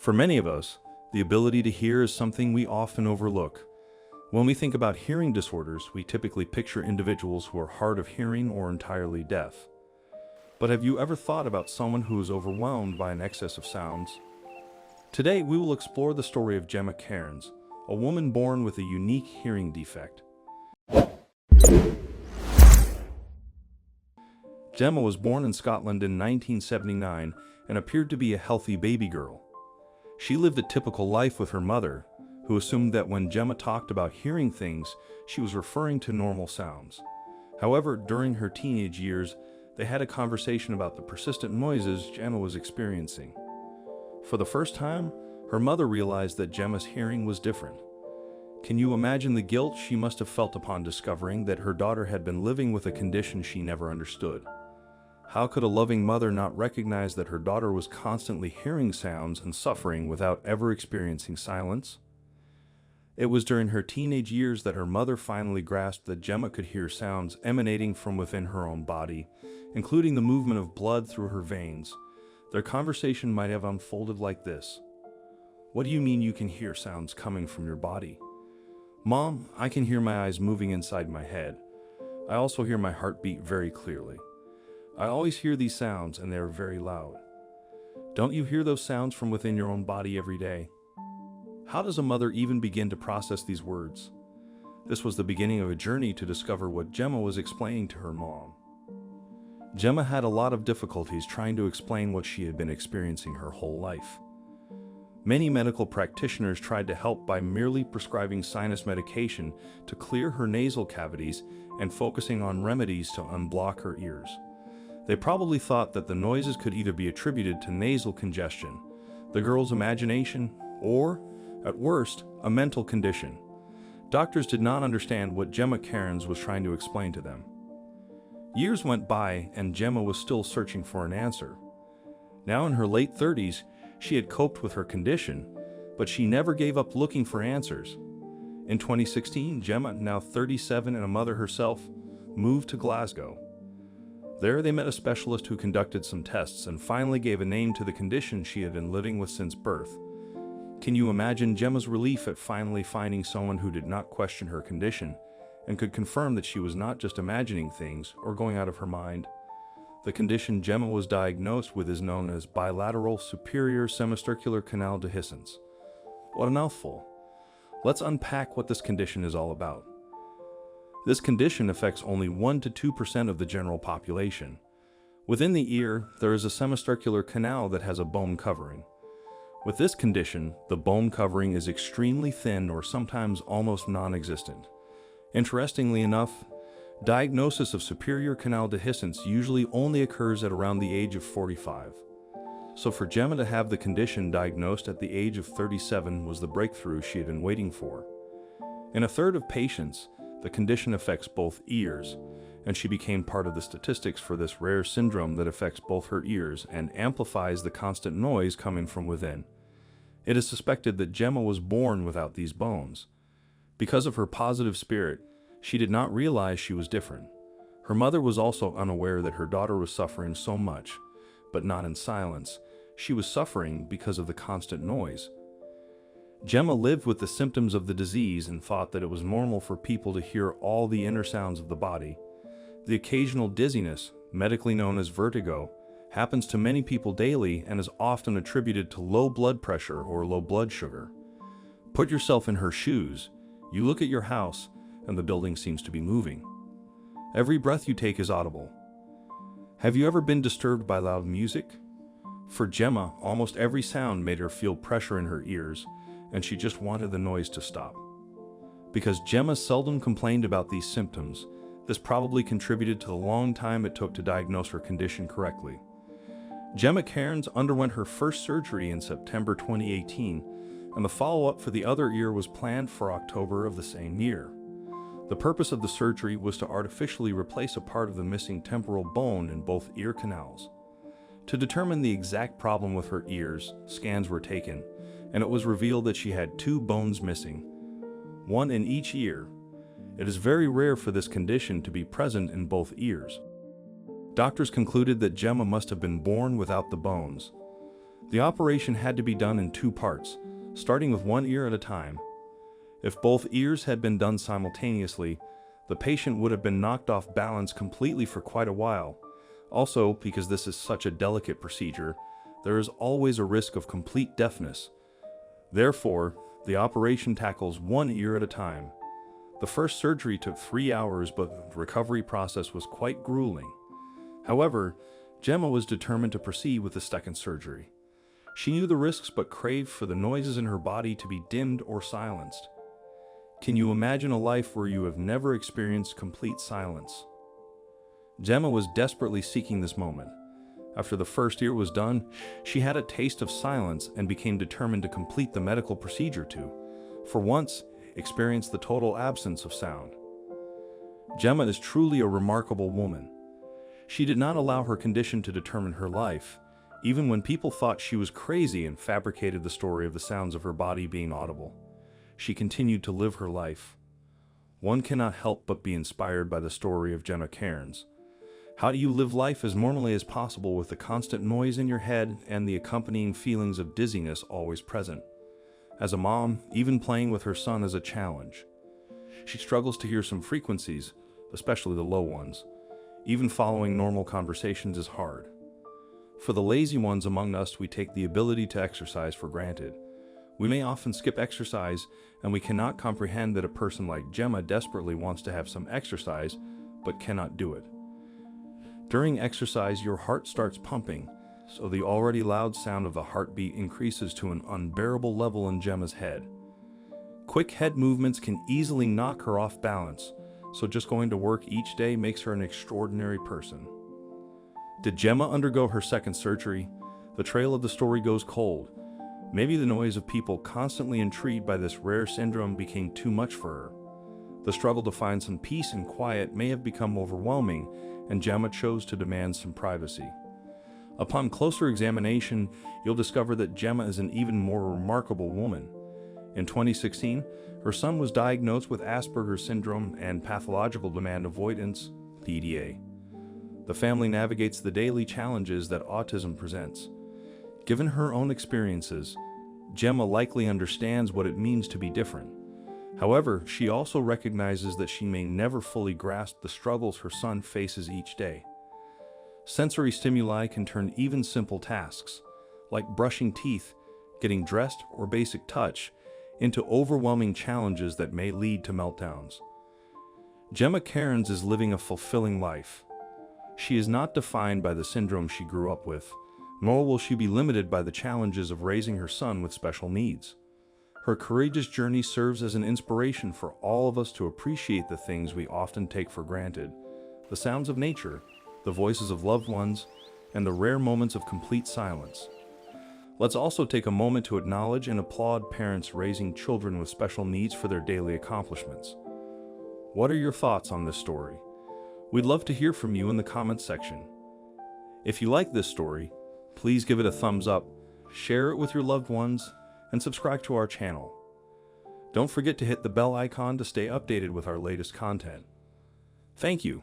For many of us, the ability to hear is something we often overlook. When we think about hearing disorders, we typically picture individuals who are hard of hearing or entirely deaf. But have you ever thought about someone who is overwhelmed by an excess of sounds? Today, we will explore the story of Gemma Cairns, a woman born with a unique hearing defect. Gemma was born in Scotland in 1979 and appeared to be a healthy baby girl. She lived a typical life with her mother, who assumed that when Gemma talked about hearing things, she was referring to normal sounds. However, during her teenage years, they had a conversation about the persistent noises Gemma was experiencing. For the first time, her mother realized that Gemma's hearing was different. Can you imagine the guilt she must have felt upon discovering that her daughter had been living with a condition she never understood? How could a loving mother not recognize that her daughter was constantly hearing sounds and suffering without ever experiencing silence? It was during her teenage years that her mother finally grasped that Gemma could hear sounds emanating from within her own body, including the movement of blood through her veins. Their conversation might have unfolded like this. "What do you mean you can hear sounds coming from your body?" "Mom, I can hear my eyes moving inside my head. I also hear my heartbeat very clearly. I always hear these sounds and they are very loud." Don't you hear those sounds from within your own body every day? How does a mother even begin to process these words? This was the beginning of a journey to discover what Gemma was explaining to her mom. Gemma had a lot of difficulties trying to explain what she had been experiencing her whole life. Many medical practitioners tried to help by merely prescribing sinus medication to clear her nasal cavities and focusing on remedies to unblock her ears. They probably thought that the noises could either be attributed to nasal congestion, the girl's imagination, or, at worst, a mental condition. Doctors did not understand what Gemma Cairns was trying to explain to them. Years went by and Gemma was still searching for an answer. Now in her late 30s, she had coped with her condition, but she never gave up looking for answers. In 2016, Gemma, now 37 and a mother herself, moved to Glasgow. There they met a specialist who conducted some tests and finally gave a name to the condition she had been living with since birth. Can you imagine Gemma's relief at finally finding someone who did not question her condition and could confirm that she was not just imagining things or going out of her mind? The condition Gemma was diagnosed with is known as bilateral superior semicircular canal dehiscence. What a mouthful. Let's unpack what this condition is all about. This condition affects only 1 to 2% of the general population. Within the ear, there is a semicircular canal that has a bone covering. With this condition, the bone covering is extremely thin or sometimes almost non-existent. Interestingly enough, diagnosis of superior canal dehiscence usually only occurs at around the age of 45. So for Gemma to have the condition diagnosed at the age of 37 was the breakthrough she had been waiting for. In a third of patients, the condition affects both ears, and she became part of the statistics for this rare syndrome that affects both her ears and amplifies the constant noise coming from within. It is suspected that Gemma was born without these bones. Because of her positive spirit, she did not realize she was different. Her mother was also unaware that her daughter was suffering so much, but not in silence. She was suffering because of the constant noise. Gemma lived with the symptoms of the disease and thought that it was normal for people to hear all the inner sounds of the body. The occasional dizziness, medically known as vertigo, happens to many people daily and is often attributed to low blood pressure or low blood sugar. Put yourself in her shoes. You look at your house, and the building seems to be moving. Every breath you take is audible. Have you ever been disturbed by loud music? For Gemma, almost every sound made her feel pressure in her ears, and she just wanted the noise to stop. Because Gemma seldom complained about these symptoms, this probably contributed to the long time it took to diagnose her condition correctly. Gemma Cairns underwent her first surgery in September 2018, and the follow-up for the other ear was planned for October of the same year. The purpose of the surgery was to artificially replace a part of the missing temporal bone in both ear canals. To determine the exact problem with her ears, scans were taken, and it was revealed that she had 2 bones missing, one in each ear. It is very rare for this condition to be present in both ears. Doctors concluded that Gemma must have been born without the bones. The operation had to be done in 2 parts, starting with one ear at a time. If both ears had been done simultaneously, the patient would have been knocked off balance completely for quite a while. Also, because this is such a delicate procedure, there is always a risk of complete deafness. Therefore, the operation tackles one ear at a time. The first surgery took 3 hours, but the recovery process was quite grueling. However, Gemma was determined to proceed with the second surgery. She knew the risks but craved for the noises in her body to be dimmed or silenced. Can you imagine a life where you have never experienced complete silence? Gemma was desperately seeking this moment. After the first ear was done, she had a taste of silence and became determined to complete the medical procedure to, for once, experience the total absence of sound. Gemma is truly a remarkable woman. She did not allow her condition to determine her life, even when people thought she was crazy and fabricated the story of the sounds of her body being audible. She continued to live her life. One cannot help but be inspired by the story of Gemma Cairns. How do you live life as normally as possible with the constant noise in your head and the accompanying feelings of dizziness always present? As a mom, even playing with her son is a challenge. She struggles to hear some frequencies, especially the low ones. Even following normal conversations is hard. For the lazy ones among us, we take the ability to exercise for granted. We may often skip exercise, and we cannot comprehend that a person like Gemma desperately wants to have some exercise, but cannot do it. During exercise, your heart starts pumping, so the already loud sound of the heartbeat increases to an unbearable level in Gemma's head. Quick head movements can easily knock her off balance, so just going to work each day makes her an extraordinary person. Did Gemma undergo her second surgery? The trail of the story goes cold. Maybe the noise of people constantly intrigued by this rare syndrome became too much for her. The struggle to find some peace and quiet may have become overwhelming, and Gemma chose to demand some privacy. Upon closer examination, you'll discover that Gemma is an even more remarkable woman. In 2016, her son was diagnosed with Asperger's syndrome and pathological demand avoidance, PDA. The family navigates the daily challenges that autism presents. Given her own experiences, Gemma likely understands what it means to be different. However, she also recognizes that she may never fully grasp the struggles her son faces each day. Sensory stimuli can turn even simple tasks, like brushing teeth, getting dressed, or basic touch, into overwhelming challenges that may lead to meltdowns. Gemma Cairns is living a fulfilling life. She is not defined by the syndrome she grew up with, nor will she be limited by the challenges of raising her son with special needs. Her courageous journey serves as an inspiration for all of us to appreciate the things we often take for granted: the sounds of nature, the voices of loved ones, and the rare moments of complete silence. Let's also take a moment to acknowledge and applaud parents raising children with special needs for their daily accomplishments. What are your thoughts on this story? We'd love to hear from you in the comments section. If you like this story, please give it a thumbs up, share it with your loved ones, and subscribe to our channel. Don't forget to hit the bell icon to stay updated with our latest content. Thank you.